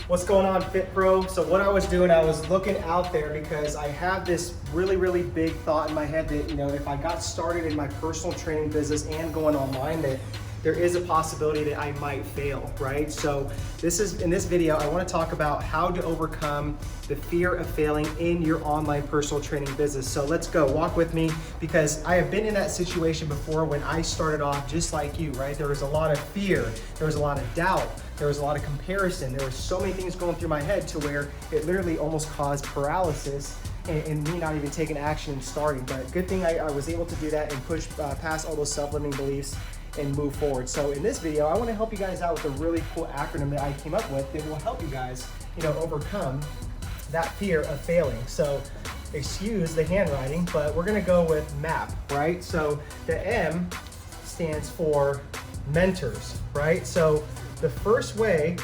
What's going on, Fit Pro? So what I was doing, I was looking out there because I have this really big thought in my head that, if I got started in my personal training business and going online, that there is a possibility that I might fail, right? So in this video, I want to talk about how to overcome the fear of failing in your online personal training business. So let's go, walk with me, because I have been in that situation before when I started off just like you, right? There was a lot of fear, there was a lot of doubt, there was a lot of comparison. There were so many things going through my head to where it literally almost caused paralysis and me not even taking action and starting. But good thing I was able to do that and push past all those self-limiting beliefs and move forward. So in this video, I want to help you guys out with a really cool acronym that I came up with that will help you guys, overcome that fear of failing. So excuse the handwriting, but we're going to go with MAP, right? So the M stands for mentors, right? So the first way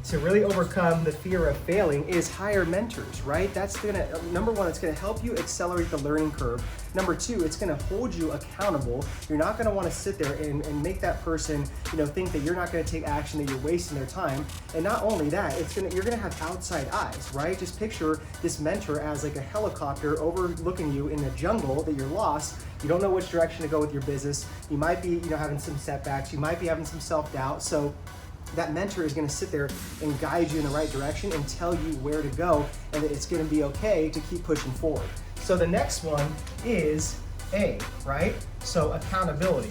to really overcome the fear of failing is hire mentors, right? That's gonna, number one, it's gonna help you accelerate the learning curve. Number two, it's gonna hold you accountable. You're not gonna wanna sit there and make that person, think that you're not gonna take action, that you're wasting their time. And not only that, you're gonna have outside eyes, right? Just picture this mentor as like a helicopter overlooking you in a jungle that you're lost. You don't know which direction to go with your business. You might be, having some setbacks. You might be having some self-doubt. So that mentor is going to sit there and guide you in the right direction and tell you where to go, and that it's going to be okay to keep pushing forward. So the next one is A, right? So accountability.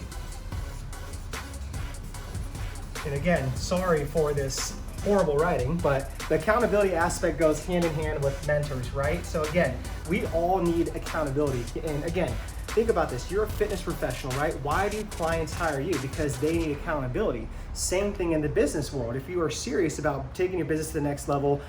And again, sorry for this horrible writing, but the accountability aspect goes hand in hand with mentors, right? So again, we all need accountability. And again, think about this, you're a fitness professional, right? Why do clients hire you? Because they need accountability. Same thing in the business world. If you are serious about taking your business to the next level,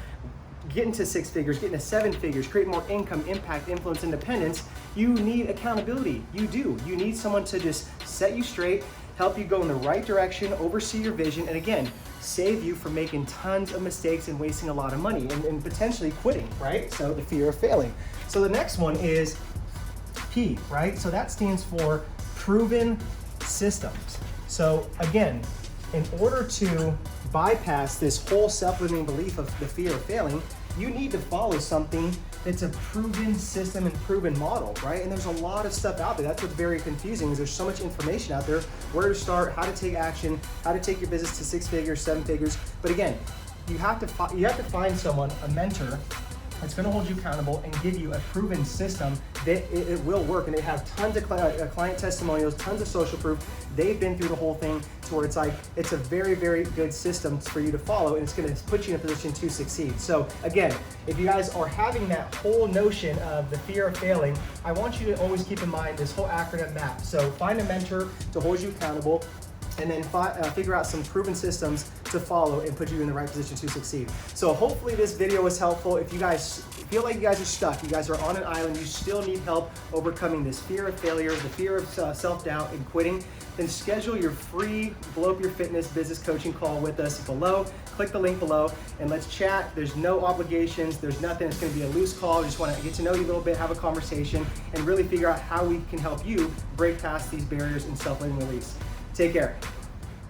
getting to 6 figures, getting to 7 figures, create more income, impact, influence, independence, you need accountability. You do. You need someone to just set you straight, help you go in the right direction, oversee your vision, and again, save you from making tons of mistakes and wasting a lot of money and potentially quitting, right? So the fear of failing. So the next one is P, right? So that stands for proven systems. So again, in order to bypass this whole self-limiting belief of the fear of failing, you need to follow something that's a proven system and proven model, right? And there's a lot of stuff out there. That's what's very confusing, is there's so much information out there, where to start, how to take action, how to take your business to 6 figures, 7 figures. But again, you have to find someone, a mentor, that's going to hold you accountable and give you a proven system that it will work. And they have tons of client testimonials, tons of social proof. They've been through the whole thing to where it's a very good system for you to follow, and it's going to put you in a position to succeed. So again, if you guys are having that whole notion of the fear of failing, I want you to always keep in mind this whole acronym MAP. So find a mentor to hold you accountable, and then figure out some proven systems to follow and put you in the right position to succeed. So hopefully this video was helpful. If you guys feel like you guys are stuck, you guys are on an island, you still need help overcoming this fear of failure, the fear of self-doubt and quitting, then schedule your free Blow Up Your Fitness business coaching call with us below. Click the link below and let's chat. There's no obligations, there's nothing. It's gonna be a loose call. I just wanna get to know you a little bit, have a conversation, and really figure out how we can help you break past these barriers and self-limiting beliefs. Take care.